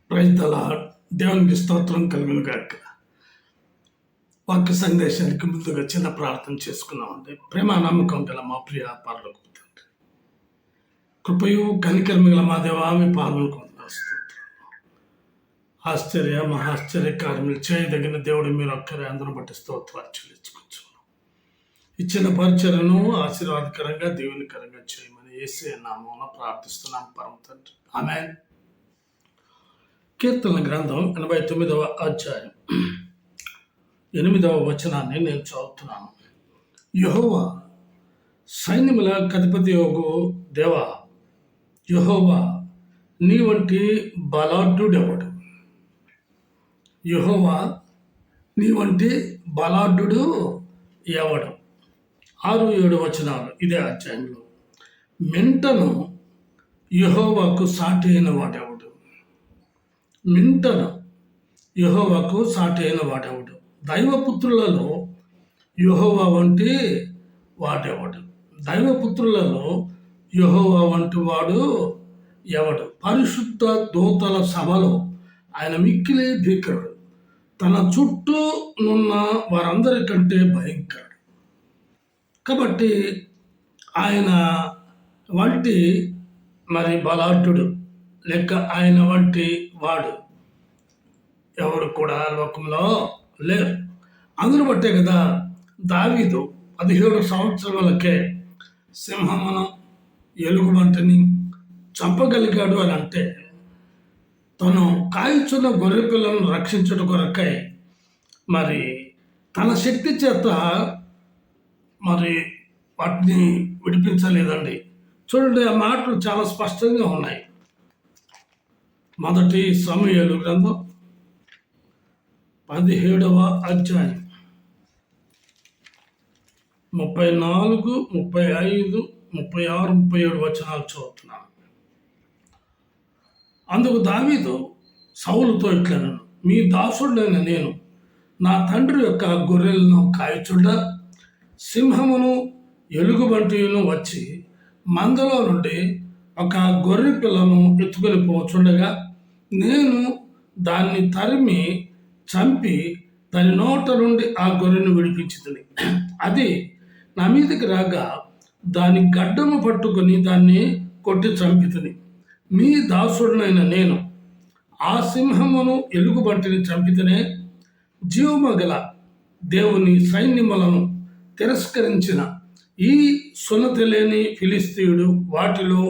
Praise the lord. దేవునికి స్తోత్రం కలుగును గాక. వాక్య సందేశానికి ముందుగా చిన్న ప్రార్థన చేసుకున్నామండి. ప్రేమ నమ్మకం గల మా ప్రియ పరలోకపు తండ్రి, కృపయు కనికరము గల మా దేవా, మీ పాదములకు ఆశ్చర్య మహాశ్చర్య కార్యములు చేయదగిన దేవుడు మీరు ఒక్కరే, అందరూ బట్టి స్తోత్రాలు చెల్లించుకుంటున్నాం. ఇచ్చిన పరిచర్యను ఆశీర్వాదకరంగా దీవెనకరంగా చేయమని యేసయ్య నామమున ప్రార్థిస్తున్నాం పరమ తండ్రి. ఆమేన్. కీర్తన గ్రంథం 89వ అధ్యాయం 8వ వచనాన్ని నేను చదువుతున్నాను. యెహోవా సైన్యముల అధిపతియగు దేవా, యెహోవా నీ వంటి బలాఢ్యుడెవడు? యెహోవా నీ వంటి బలాఢ్యుడు ఎవడు? 6-7 వచనాలు ఇదే అధ్యాయంలో. మెంటను యెహోవాకు సాటి అయిన వాడెవడు? మింటను యెహోవాకు సాటి అయిన వాడెవడు? దైవపుత్రులలో యెహోవా వంటి వాడెవడు? దైవపుత్రులలో యెహోవా వంటి వాడు ఎవడు? పరిశుద్ధ దూతల సభలో ఆయన మిక్కిలి భీకరుడు. తన చుట్టూ ఉన్న వారందరికంటే భయంకరుడు. కాబట్టి ఆయన వంటి బలాఢ్యుడు లెక్క ఆయన వంటి వాడు ఎవరు కూడా లోకంలో లేరు. అందును బట్టే కదా దావీదు 17 సంవత్సరాలకే సింహమును ఎలుగుబంటిని చంపగలిగాడు అని అంటే తను కాల్చున్న గొర్రె పిల్లలను రక్షించడం కొరకై తన శక్తి చేత వాటిని విడిపించలేదండి. చూడండి, ఆ మాటలు చాలా స్పష్టంగా ఉన్నాయి. మొదటి సమూయేలు గ్రంథం 17వ అధ్యాయం 34, 35, 36, 37 వచనాలు చదువుతున్నాను. అందుకు దావీదు సౌలుతో ఇట్లనెను, మీ దాసుడైన నేను నా తండ్రి యొక్క గొర్రెలను కాయచుండ సింహమును ఎలుగుబంటియును వచ్చి మందలో నుండి ఒక గొర్రె పిల్లను ఎత్తుకొని పోచుండగా నేను దాన్ని తరిమి చంపి దాని నోట నుండి ఆ గొర్రెను విడిపించింది. అది నా మీదకి రాగా దాని గడ్డము పట్టుకొని దాన్ని కొట్టి చంపితిని. మీ దాసుడునైన నేను ఆ సింహమును ఎలుగుబంటిని చంపితేనే జీవమగల దేవుని సైన్యములను తిరస్కరించిన ఈ సున్నతి లేని ఫిలిస్తీయుడు వాటిలో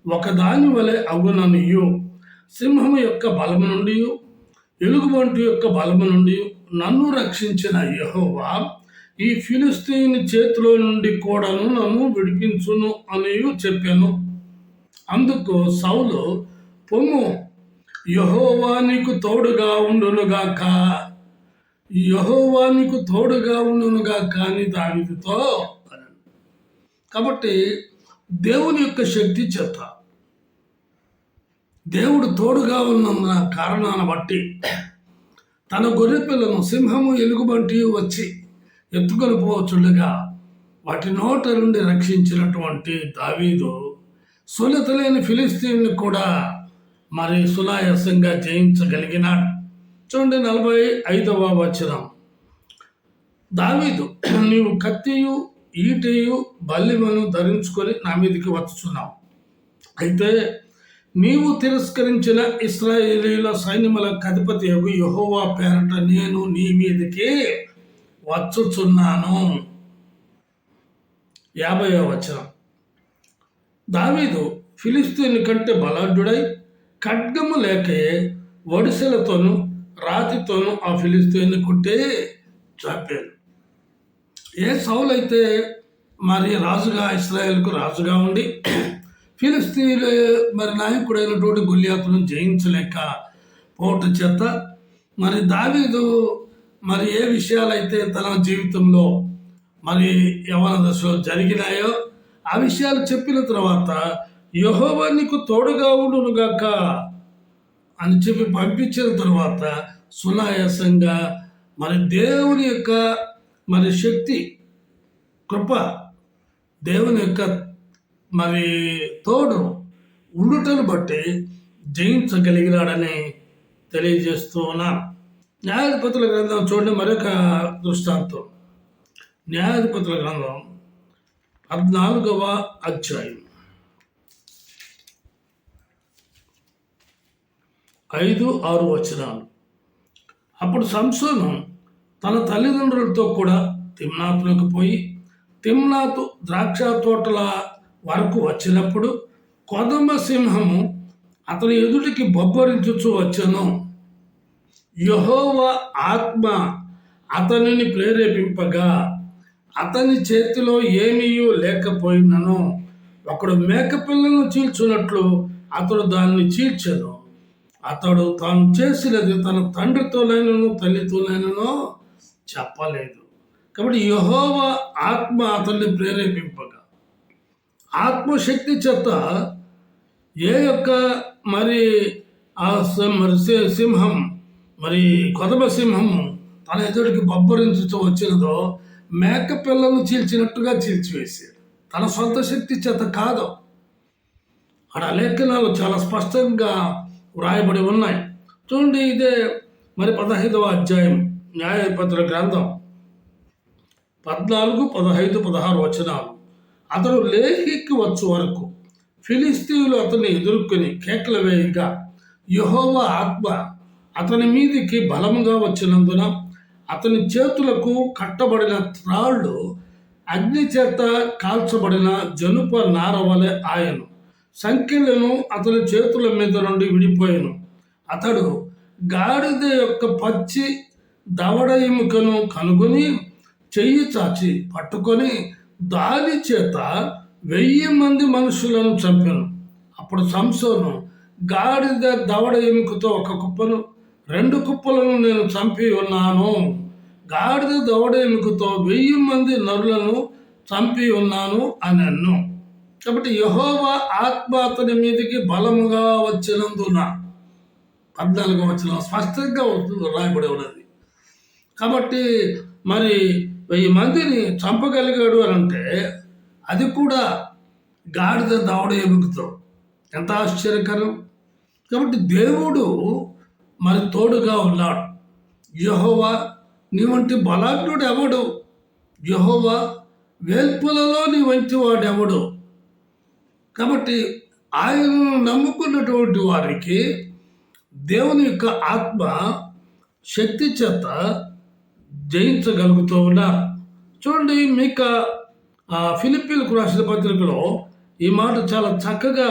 ఒకదాని వలె అగుననియు సింహము యొక్క బలము నుండి ఎలుగుబంటి యొక్క బలము నుండి నన్ను రక్షించిన యెహోవా ఈ ఫిలిస్తీయుని చేతిలో నుండి కూడాను నన్ను విడిపించును అని చెప్పాను. అందుకు సౌలు, పొమ్ము, యెహోవా నీకు తోడుగా ఉండునుగాక, యెహోవా నీకు తోడుగా ఉండునుగాక అని దావీదుతో అన్నాడు. కాబట్టి దేవుని యొక్క శక్తి చేత దేవుడు తోడుగా ఉన్న కారణాన్ని బట్టి తన గొర్రె పిల్లను సింహము ఎలుగుబంటి వచ్చి ఎత్తుకొని పోవచ్చుండగా వాటి నోట నుండి రక్షించినటువంటి దావీదు సున్నతిలేని ఫిలిస్తీయుని కూడా సునాయాసంగా జయించగలిగినాడు. చూడండి, 45వ వచనం. దావీదు, నీవు కత్తియు ఈటెయు బల్లిమను ధరించుకొని నా మీదకి వచ్చుచున్నావు. అయితే నీవు తిరస్కరించిన ఇశ్రాయేలీయుల సైన్యములకు అధిపతి యెహోవా పేరట నేను నీ మీదకి వచ్చుచున్నాను. 50వ వచనం. దావీదు ఫిలిస్తీయుని కంటే బలాఢ్యుడై ఖడ్గము లేకే ఒడిసెలతోనూ రాతితోనూ ఆ ఫిలిస్తీయుని కొట్టే చంపాడు. ఏ సౌలు అయితే రాజుగా ఇశ్రాయేలుకు రాజుగా ఉండి ఫిలిస్తీయులు నాయకుడైనటువంటి గొల్లియాతును జయించలేక పోవటం చేత దావీదు ఏ విషయాలైతే తన జీవితంలో యవ్వన దశలో జరిగినాయో ఆ విషయాలు చెప్పిన తర్వాత యెహోవా నీకు తోడుగా ఉండునుగాక అని చెప్పి పంపించిన తర్వాత సునాయాసంగా దేవుని యొక్క శక్తి, కృప, దేవుని యొక్క తోడు ఉండుటను బట్టి జయించగలిగినాడని తెలియజేస్తూ ఉన్నాను. న్యాయాధిపతుల గ్రంథం చూడండి, మరొక దృష్టాంతం. న్యాయాధిపతుల గ్రంథం 14వ అధ్యాయం 5, 6 వచనాలు. అప్పుడు సంసోను తన తల్లిదండ్రులతో కూడా తిమ్నాతులకు పోయి తిమ్నాతు ద్రాక్ష తోటల వరకు వచ్చినప్పుడు కొదమ సింహము అతని ఎదుటికి బొబ్బరించుచు వచ్చెను. యెహోవా ఆత్మ అతనిని ప్రేరేపింపగా అతని చేతిలో ఏమీయూ లేకపోయినను ఒకడు మేకపిల్లను చీల్చున్నట్లు అతడు దాన్ని చీల్చెను. అతడు తాను చేసినది తన తండ్రితోనైనను తల్లితోనైనను చెప్పలేదు. కాబట్టి యెహోవా ఆత్మ అతన్ని ప్రేరేపింపగా ఆత్మశక్తి చేత ఏ యొక్క ఆ సింహం కొదమ సింహము తన ఎదుడికి బొబ్బరించుతూ వచ్చినదో మేక పిల్లను చీల్చినట్టుగా చీల్చివేసాడు. తన సొంత శక్తి చేత కాదు. అక్కడ లేఖనాలు చాలా స్పష్టంగా వ్రాయబడి ఉన్నాయి. చూడండి, ఇదే మరి 15వ అధ్యాయం న్యాయపత్ర గ్రంథం 14, 15, 16 వచనాలు. అతడు లేహీకి వచ్చు వరకు ఫిలిస్తీయులు అతన్ని ఎదుర్కొని కేకలు వేయగా యెహోవా ఆత్మ అతని మీదికి బలముగా వచ్చినందున అతని చేతులకు కట్టబడిన త్రాళ్ళు అగ్ని చేత కాల్చబడిన జనుప నార వలె ఆయను. సంఖ్యలను అతని చేతుల మీద నుండి విడిపోయాను. అతడు గాడిద యొక్క పచ్చి దవడ ఎముకను కనుగొని చెయ్యి చాచి పట్టుకొని దాని చేత 1000 మంది మనుషులను చంపాను. అప్పుడు సంసోను, గాడిద దవడ ఎముకతో ఒక కుప్పను, 2 కుప్పలను నేను చంపి ఉన్నాను. గాడిద దవడ ఎముకతో 1000 మంది నరులను చంపి ఉన్నాను అని అన్ను. కాబట్టి యెహోవా ఆత్మ అతని మీదకి బలముగా వచ్చినందున 14వ వచనం స్పష్టంగా రాయబడి ఉన్నది. కాబట్టి మరి 1000 మందిని చంపగలిగాడు అని అంటే అది కూడా గాడిద దవడ ఎముకతో. ఎంత ఆశ్చర్యకరం! కాబట్టి దేవుడు మరి తోడుగా ఉన్నాడు. యెహోవా నీ వంటి బలాఢ్యుడు ఎవడు? యెహోవా వేల్పులలో నీ వంటి వాడెవడు? కాబట్టి ఆయనను నమ్ముకున్నటువంటి వారికి దేవుని యొక్క ఆత్మ శక్తి చేత జయించగలుగుతూ ఉన్నారు. చూడండి, మీకా ఫిలిప్పీలకు రాసిన పత్రికలో ఈ మాట చాలా చక్కగా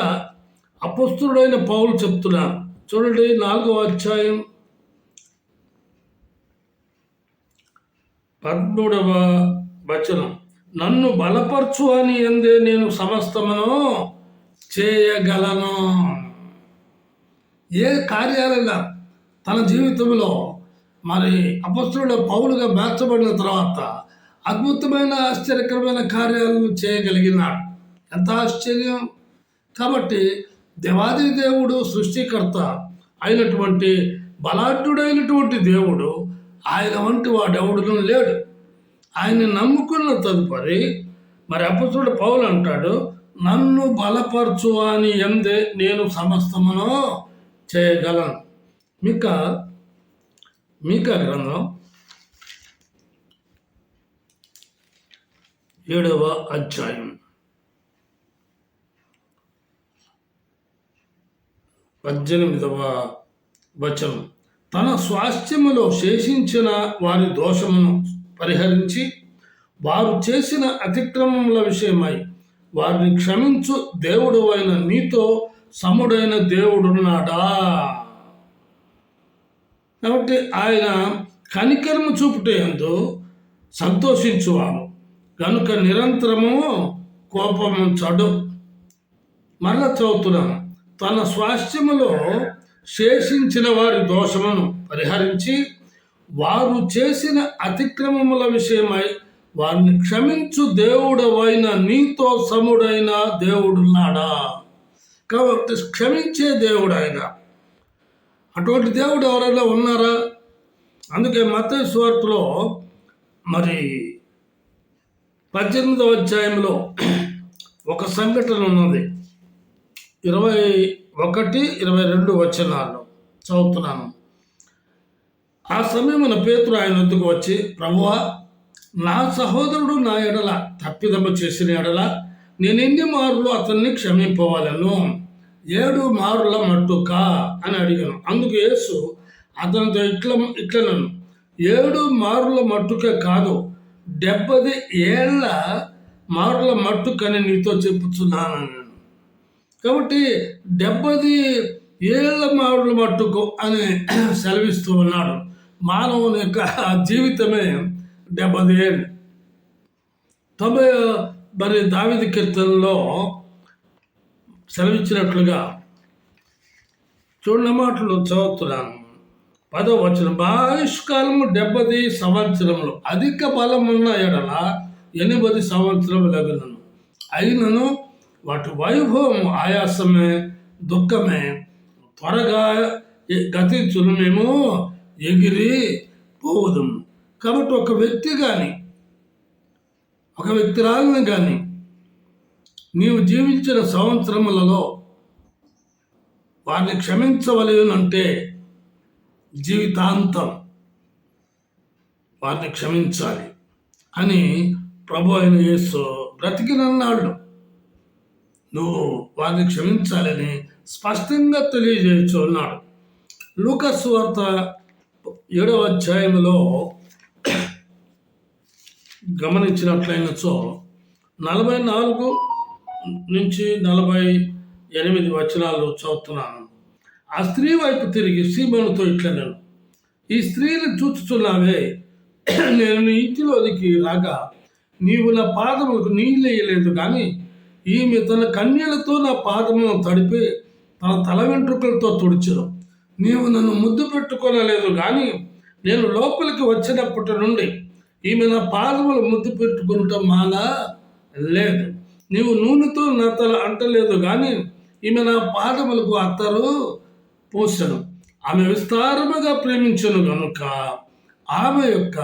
అపొస్తలుడైన పౌలు చెప్తున్నారు. చూడండి, 4వ అధ్యాయం 13వ వచనం. నన్ను బలపరచు అని ఎందే నేను సమస్తమును చేయగలను. ఏ కార్యాలైనా తన జీవితంలో మరి అపొస్తలుడు పౌలుగా మార్చబడిన తర్వాత అద్భుతమైన ఆశ్చర్యకరమైన కార్యాలను చేయగలిగినాడు. ఎంత ఆశ్చర్యం! కాబట్టి దేవాది దేవుడు సృష్టికర్త అయినటువంటి బలాఢ్యుడైనటువంటి దేవుడు, ఆయన వంటి వాడెవడును లేడు. ఆయన్ని నమ్ముకున్న తదుపరి మరి అపొస్తలుడు పౌలు అంటాడు, నన్ను బలపరచు అని ఎందే నేను సమస్తమును చేయగలను. మీకా గ్రంథం 7వ అధ్యాయం 18వ వచనం. తన స్వాస్థ్యములో శేషించిన వారి దోషమును పరిహరించి వారు చేసిన అతిక్రమముల విషయమై వారిని క్షమించు దేవుడు అయిన నీతో సముడైన దేవుడున్నాడా? కాబట్టి ఆయన కనికరము చూపుటయందు సంతోషించువాడు కనుక నిరంతరము కోపముంచడు. మరలా చదువుతున్నాను. తన స్వాస్థ్యములో శేషించిన వారి దోషమును పరిహరించి వారు చేసిన అతిక్రమముల విషయమై వారిని క్షమించు దేవుడవైన నీతో సముడైన దేవుడున్నాడా? కాబట్టి క్షమించే దేవుడు ఆయన. అటువంటి దేవుడు ఎవరైనా ఉన్నారా? అందుకే మత్తయి సువార్తలో మరి 18వ అధ్యాయంలో ఒక సంఘటన ఉన్నది. 21, 22 వచనాలు చదువుతున్నాను. ఆ సమయమున పేతురు ఆయన వద్దకు వచ్చి, ప్రభువా, నా సహోదరుడు నా ఎడల తప్పిదము చేసిన ఎడల నేనెన్ని మారులు అతన్ని క్షమింపవాలను? 7 మారుల మట్టుకా అని అడిగాను. అందుకు యేసు అతనితో ఇట్లనను, 7 మారుల మట్టుకే కాదు, 70 ఏళ్ల మారుల మట్టుకని నీతో చెప్పుచున్నాను. కాబట్టి 70 ఏళ్ల మారుల మట్టుకు అని సెలవిస్తూ ఉన్నాడు. మానవుని యొక్క జీవితమే 70 ఏళ్ళు. మరి దావీదు కీర్తనలో సెలవిచ్చినట్లుగా చూడని మాటలు చదువుతున్నాను. 10వ వచనం. ఆయుష్కాలము 70 సంవత్సరములు, అధిక బలమున్న ఎడల 80 సంవత్సరములగును. అయినను వాటి వైభవం ఆయాసమే, దుఃఖమే, త్వరగా గతించును, మేము ఎగిరి పోవదుము. కాబట్టి ఒక వ్యక్తి కానీ ఒక వ్యక్తిరాలను కానీ నీవు జీవించిన సంవత్సరములలో వారిని క్షమించవలనంటే జీవితాంతం వారిని క్షమించాలి అని ప్రభు అయిన యేసు బ్రతికినన్నాళ్ళు నువ్వు వారిని క్షమించాలని స్పష్టంగా తెలియజేస్తున్నాడు. లూకా సువార్త 7వ అధ్యాయంలో గమనించినట్లయినచో 44 నుంచి 48 వచనాలు చదువుతున్నాను. ఆ స్త్రీ వైపు తిరిగి సీమోనుతో ఇట్లనెను, ఈ స్త్రీని చూచుచున్నావే, నేను నీ ఇంటిలోనికి రాగా నీవు నా పాదములకు నీళ్ళేయలేదు, కానీ ఈమె తన కన్యలతో నా పాదములను తడిపి తన తల వెంట్రుకలతో తుడిచెను. నీవు నన్ను ముద్దు పెట్టుకోనలేదు, కానీ నేను లోపలికి వచ్చినప్పటి నుండి ఈమె నా పాదములు ముద్దు పెట్టుకుంటాం మాలా లేదు. నీవు నూనెతో నా తల అంటలేదు, కానీ ఈమె నా పాదములకు అత్తరు పూసెను. ఆమె విస్తారముగా ప్రేమించను గనుక ఆమె యొక్క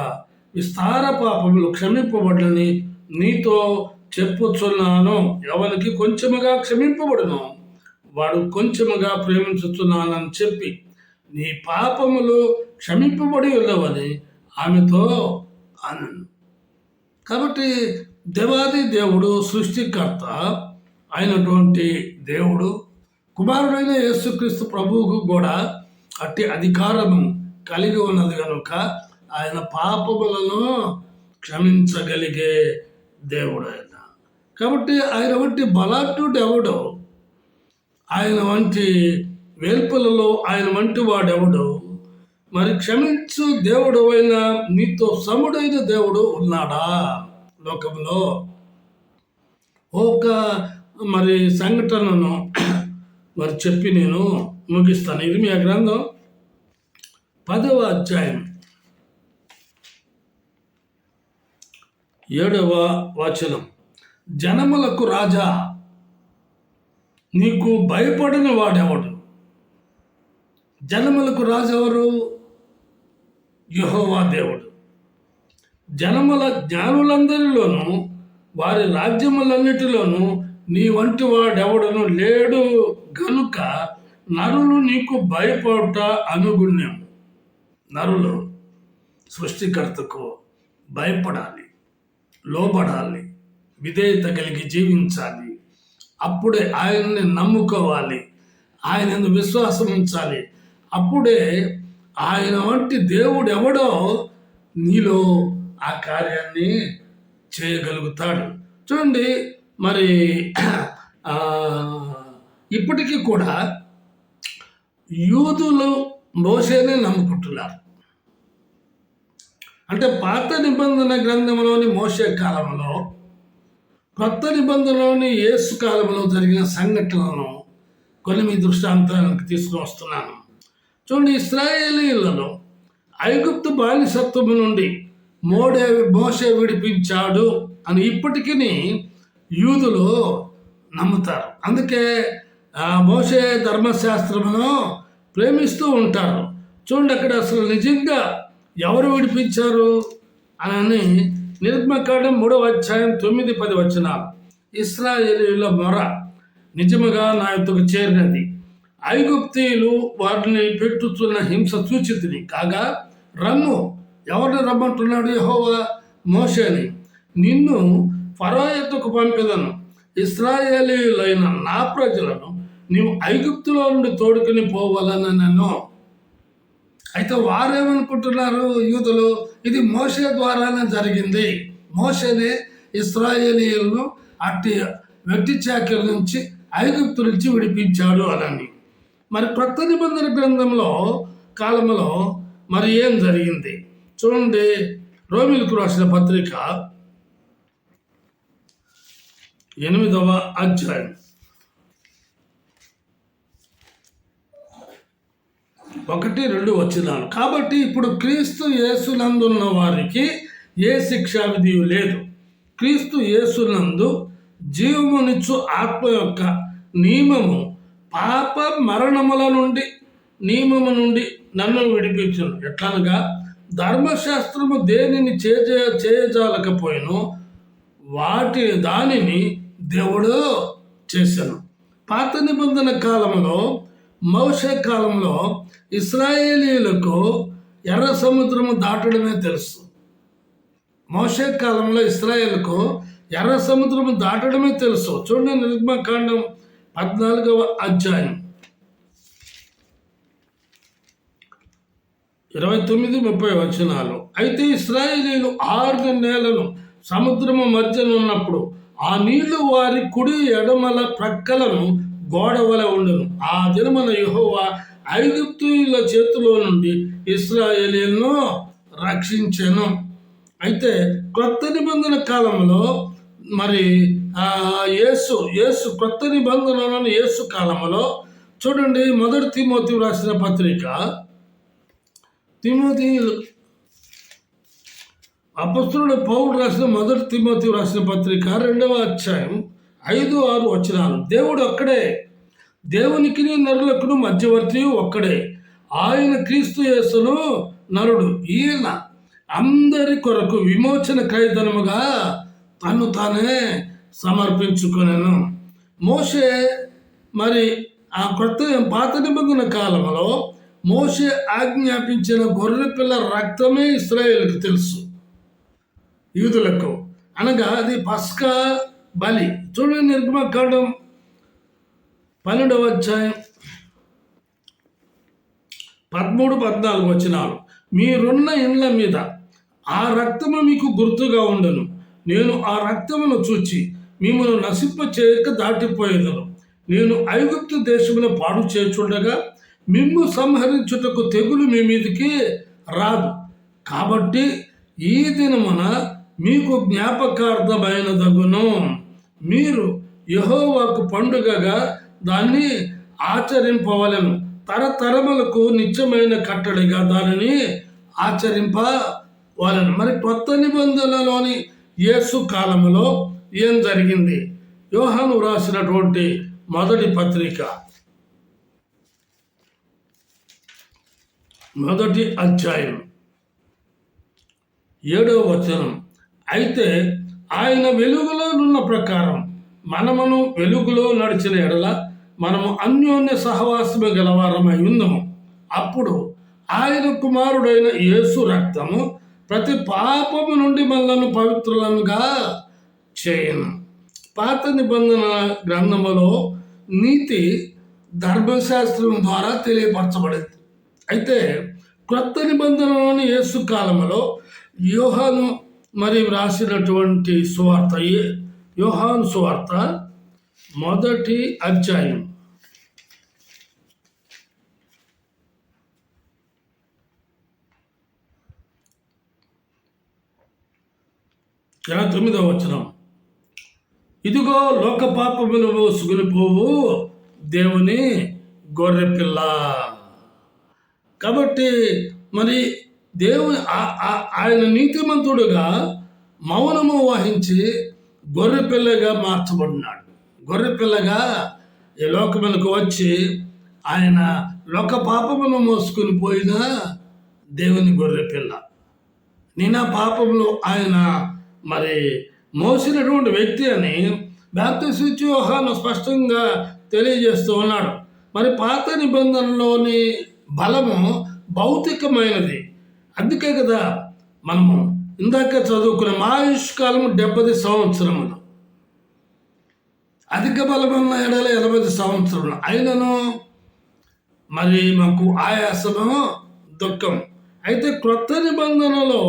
విస్తార పాపములు క్షమింపబడని నీతో చెప్పుచున్నాను. ఎవరికి కొంచెముగా క్షమింపబడును వాడు కొంచెముగా ప్రేమించుతున్నానని చెప్పి నీ పాపములు క్షమింపబడి ఉండవని ఆమెతో అనను. కాబట్టి దేవాది దేవుడు, సృష్టికర్త అయినటువంటి దేవుడు, కుమారుడైన యేసుక్రీస్తు ప్రభువుకు కూడా అట్టి అధికారము కలిగి ఉన్నది కనుక ఆయన పాపములను క్షమించగలిగే దేవుడు ఆయన. కాబట్టి ఆయన వంటి బలాఢ్యుడు ఎవడు, ఆయన వంటి వేల్పులలో ఆయన వంటి వాడెవడు, మరి క్షమించు దేవుడు అయిన నీతో సముడైన దేవుడు ఉన్నాడా లోకంలో? ఒక మరి సంఘటనను మరి చెప్పి నేను ముగిస్తాను. ఇర్మియా గ్రంథం 10వ అధ్యాయం 7వ వచనం, జనములకు రాజా నీకు భయపడిన వాడెవడు? జనములకు రాజు ఎవరు? యెహోవా దేవుడు. జనముల జ్ఞానులందరిలోనూ వారి రాజ్యములన్నిటిలోనూ నీ వంటి వాడెవడను లేడు గనుక నరులు నీకు భయపడుట అనుగుణ్యం. నరులు సృష్టికర్తకు భయపడాలి, లోబడాలి, విధేయత కలిగి జీవించాలి. అప్పుడే ఆయన్ని నమ్ముకోవాలి, ఆయనను విశ్వాసం ఉంచాలి. అప్పుడే ఆయన వంటి దేవుడు ఎవడో నీలో ఆ కార్యాన్ని చేయగలుగుతాడు. చూడండి, మరి ఇప్పటికీ కూడా యూదులు మోషేనే నమ్ముకుంటున్నారు. అంటే పాత నిబంధన గ్రంథంలోని మోషే కాలంలో, కొత్త నిబంధనలోని యేసు కాలంలో జరిగిన సంఘటనలను కొన్ని మీ దృష్టాంతానికి తీసుకుని వస్తున్నాను. చూడండి, ఇశ్రాయేలీయులను ఐగుప్తు బానిసత్వము నుండి మోషే విడిపించాడు అని ఇప్పటికీ యూదులు నమ్ముతారు. అందుకే మోషే ధర్మశాస్త్రమును ప్రేమిస్తూ ఉంటారు. చూడండి, అక్కడ అసలు నిజంగా ఎవరు విడిపించారు అని నిర్గమకాండం 3వ అధ్యాయం 9-10 వచనాలు. ఇశ్రాయేలీయుల మొర నిజముగా నా యొద్దకు చేరినది, ఐగుప్తీయులు వారిని పెట్టుతున్న హింస చూచితిని కాగా రమ్ము. ఎవరిని రమ్మంటున్నాడు? యెహోవా మోషేని. నిన్ను ఫరో యొద్దకు పంపెదను, ఇశ్రాయేలీయులైన నా ప్రజలను నీవు ఐగుప్తులో నుండి తోడుకుని పోవాలని నన్ను. అయితే వారేమనుకుంటున్నారు యూదులు, ఇది మోషే ద్వారానే జరిగింది, మోషేనే ఇశ్రాయేలీయులను అట్టి వ్యక్తి చాకిరి నుంచి ఐగుప్తు నుంచి విడిపించాడు అని. మరి కొత్త నిబంధన గ్రంథంలో కాలంలో మరి ఏం జరిగింది చూడండి. రోమీయులకు రాసిన పత్రిక 8వ అధ్యాయం 1-2 వచనాలు. కాబట్టి ఇప్పుడు క్రీస్తు యేసునందున్న వారికి ఏ శిక్షా విధి లేదు. క్రీస్తు యేసునందు జీవమునిచ్చు ఆత్మ యొక్క నియమము పాప మరణముల నుండి నియమము నుండి నన్ను విడిపించును. ఎట్లనగా ధర్మశాస్త్రము దేనిని చేయజాలకపోయినో దానిని దేవుడు చేశాను. పాత నిబంధన కాలంలో మోషే కాలంలో ఇశ్రాయేలీయులకు ఎర్ర సముద్రము దాటడమే తెలుసు. మోషే కాలంలో ఇశ్రాయేలుకు ఎర్ర సముద్రము దాటడమే తెలుసు. చూడండి, నిర్గమకాండం 14వ అధ్యాయం 29-30 వచనాలు. అయితే ఇశ్రాయేలీయులు 6 నెలలు సముద్రము మధ్యన ఉన్నప్పుడు ఆ నీళ్లు వారి కుడి ఎడమల ప్రక్కలను గోడవల ఉండను. ఆ దినమున యెహోవా ఐగుప్తీయుల చేతిలో నుండి ఇశ్రాయేలీయులను రక్షించెను. అయితే కొత్త నిబంధన కాలంలో మరి యేసు కొత్త నిబంధనలోని యేసు కాలంలో చూడండి, 1 తిమోతి రాసిన పత్రిక, అపొస్తలుడు పౌలు రాసిన 1 తిమోతి రాసిన పత్రిక 2వ అధ్యాయం 5-6 వచనాలు. దేవుడు ఒక్కడే, దేవునికి నరులకును మధ్యవర్తి ఒక్కడే, ఆయన క్రీస్తు యేసును నరుడు. ఈయన అందరి కొరకు విమోచన క్రయధనముగా తను తానే సమర్పించుకొనెను. మోషే మరి ఆ పాత నిబంధన కాలంలో మోషే ఆజ్ఞాపించిన గొర్రెపిల్ల రక్తమే ఇశ్రాయేలుకు తెలుసు, యూదులకు, అనగా అది పస్కా బలి. చూడండి, నిర్గమకాండం 12వ అధ్యాయం 13-14 వచనాలు. మీరున్న ఇండ్ల మీద ఆ రక్తము మీకు గుర్తుగా ఉండను. నేను ఆ రక్తమును చూచి మిమ్మల్ని నశింప చేయక దాటిపోయేదను. నేను ఐగుప్తు దేశమును పాడు చేయుచుండగా మిమ్ము సంహరించుటకు తెగులు మీ మీదికి రాదు. కాబట్టి ఈ దినమున మీకు జ్ఞాపకార్థమైనదగును. మీరు యెహోవాకు పండుగగా దాన్ని ఆచరింపవలెను. తరతరములకు నిత్యమైన కట్టడిగా దానిని ఆచరింపవలెను. మరి కొత్త నిబంధనలోని యేసు కాలంలో ఏం జరిగింది? యోహాను రాసినటువంటి 1 పత్రిక 1 అధ్యాయం 7వ వచనం. అయితే ఆయన వెలుగులో నున్న ప్రకారం మనమును వెలుగులో నడిచిన ఎడల మనము అన్యోన్య సహవాసము గలవారమై ఉందము. అప్పుడు ఆయన కుమారుడైన యేసు రక్తము ప్రతి పాపము నుండి మనలను పవిత్రులనుగా చేయను. పాత నిబంధన గ్రంథములో నీతి ధర్మశాస్త్రం ద్వారా తెలియపరచబడింది. అయితే కొత్త నిబంధనలోని యేసు కాలంలో యోహాను మరి రాసినటువంటి సువార్త, యోహాను సువార్త 1 అధ్యాయం 9వ వచనం. ఇదిగో లోక పాపమును మోసుకుని పోవు దేవుని గొర్రెపిల్ల. కాబట్టి మరి దేవుని ఆయన నీతిమంతుడుగా మౌనము వహించి గొర్రెపిల్లగా మార్చబడినాడు. గొర్రెపిల్లగా ఈ లోకములకు వచ్చి ఆయన లోక పాపమును మోసుకుని పోయిన దేవుని గొర్రెపిల్ల. నిన్న పాపములు ఆయన మరి మోసినటువంటి వ్యక్తి అని బాప్తిస్మ యోహాను స్పష్టంగా తెలియజేస్తూ ఉన్నాడు. మరి పాత నిబంధనలోని బలము భౌతికమైనది. అందుకే కదా మనము ఇందాక చదువుకున్న మా ఆయుష్కాలం 70 సంవత్సరములు, అధిక బలమున్న ఎడల 80 సంవత్సరములు అయినను మరి మాకు ఆయాసము, దుఃఖం. అయితే క్రొత్త నిబంధనలో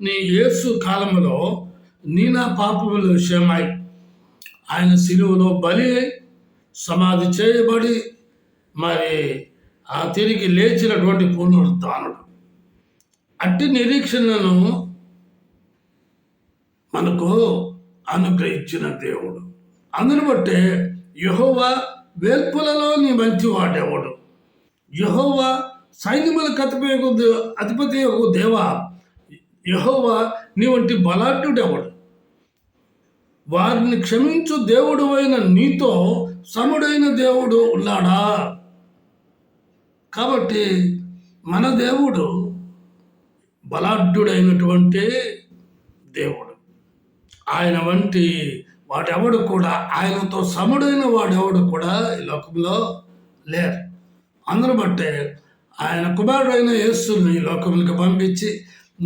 నీ యేసు కాలంలో నీ నా పాపముల విషయమై ఆయన శిలువలో బలి సమాధి చేయబడి మరి ఆ తిరిగి లేచినటువంటి పునరుత్థానుడు. అట్టి నిరీక్షణను మనకు అనుగ్రహించిన దేవుడు. అందును బట్టే యెహోవా వేల్పులలో నీ మంచివాడెవడు, యెహోవా సైన్యములకు అధిపతి దేవా, యెహోవా నీ వంటి బలాఢ్యుడెవడు, వారిని క్షమించు దేవుడు అయిన నీతో సముడైన దేవుడు ఉన్నాడా? కాబట్టి మన దేవుడు బలాఢ్యుడైనటువంటి దేవుడు. ఆయన వంటి వాడెవడు కూడా, ఆయనతో సముడైన వాడెవడు కూడా ఈ లోకంలో లేరు. అందరూ బట్టే ఆయన కుమారుడైన యేసుని ఈ లోకములకు పంపించి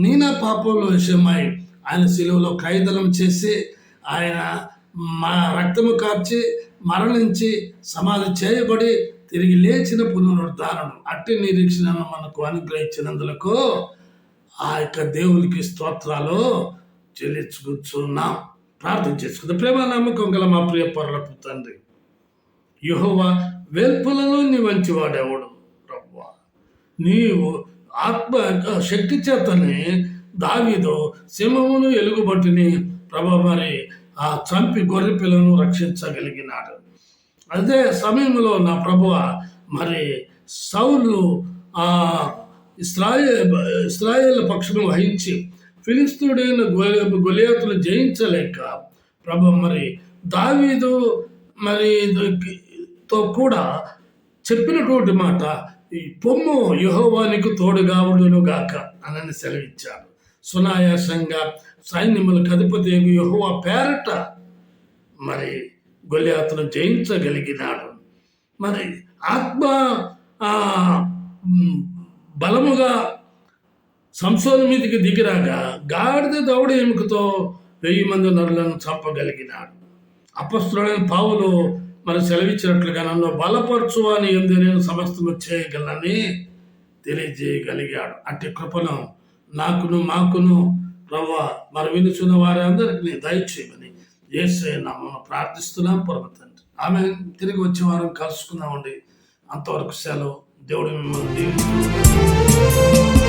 నీ నా పాపముల విషయమై ఆయన శిలువలో ఖైదనం చేసి ఆయన మా రక్తము కార్చి మరణించి సమాధి చేయబడి తిరిగి లేచిన పునరుద్ధారణం అట్టి నిరీక్షణను మనకు అనుగ్రహించినందులకు ఆ యొక్క దేవునికి స్తోత్రాలు చెల్లించుకుంటున్నాం. ప్రార్థన చేసుకుందాం. ప్రేమ నమ్మకం గల మా ప్రియ పరలోకపు తండ్రి, యెహోవా వెల్పులలో నీ మంచివాడెవడు ప్రభువా, నీవు ఆత్మ శక్తి చేతనే దావీదు సింహమును ఎలుగుబట్టిని మరి ఆ చంపి గొర్రె పిల్లను రక్షించగలిగినాడు. అదే సమయంలో నా ప్రభువ మరి సౌలు ఆ ఇశ్రాయేల్ పక్షము వహించి ఫిలిస్తీయుడైన గొలియాతును జయించలేక ప్రభు మరి దావీదు మరి తో కూడా చెప్పినటువంటి మాట, ఈ పొమ్ము యెహోవానికి తోడుగా ఉండును గాక అని సెలవిచ్చాడు. సునాయాసంగా సైన్యములకు అధిపతి యెహోవా పేరట మరి గొలియాతును జయించగలిగినాడు. మరి ఆత్మ బలముగా సంసోను మీదకి దిగిరాగా గాడిద దవడ ఎముకతో 1000 మంది నరులను చంపగలిగినాడు. అపొస్తలుడైన పౌలు మరి సెలవిచ్చినట్లుగా నన్ను బలపరచు అని ఎందు నేను సమస్తము చేయగలనని తెలియజేయగలిగాడు. అట్టి కృపను నాకును మాకును ప్రభువా మరి వినుచున్న వారి అందరికీ దయచేయమని యేసయ్య నామమున ప్రార్థిస్తున్నాం పరమ తండ్రి. ఆమె తిరిగి వచ్చే వారం కలుసుకుందామండి. అంతవరకు సెలవు. దేవుడు మిమ్మల్ని దీవించును.